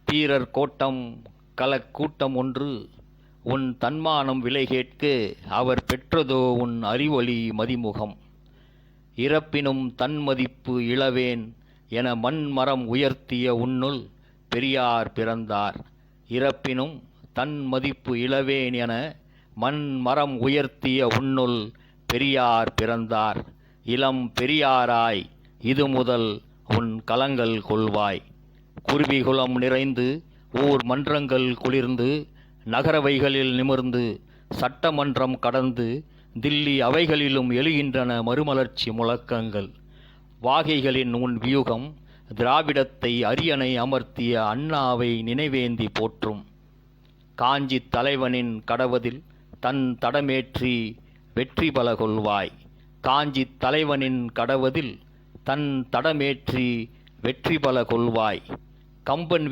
வீரர் கோட்டம் கலக்கூட்டம் ஒன்று உன் தன்மானம் விலை கேட்க அவர் பெற்றதோ உன் அறிவொளி மதிமுகம். இறப்பினும் தன்மதிப்பு இழவேன் என மண்மரம் உயர்த்திய உன்னுள் பெரியார் பிறந்தார். இறப்பினும் தன்மதிப்பு இழவேன் என மண்மரம் உயர்த்திய உன்னுள் பெரியார் பிறந்தார். இளம் பெரியாராய் இது முதல் உன் கலங்கள் கொள்வாய். குருவிகுலம் நிறைந்து ஊர் மன்றங்கள் குளிர்ந்து நகரவைகளில் நிமிர்ந்து சட்டமன்றம் கடந்து தில்லி அவைகளிலும் எழுகின்றன மறுமலர்ச்சி முழக்கங்கள். வாகைகளின் உன் வியூகம் திராவிடத்தை அரியணை அமர்த்திய அண்ணாவை நினைவேந்தி போற்றும். காஞ்சி தலைவனின் கடவதில் தன் தடமேற்றி வெற்றி பல கொள்வாய். காஞ்சி தலைவனின் கடவதில் தன் தடமேற்றி வெற்றி பல கொள்வாய். கம்பன்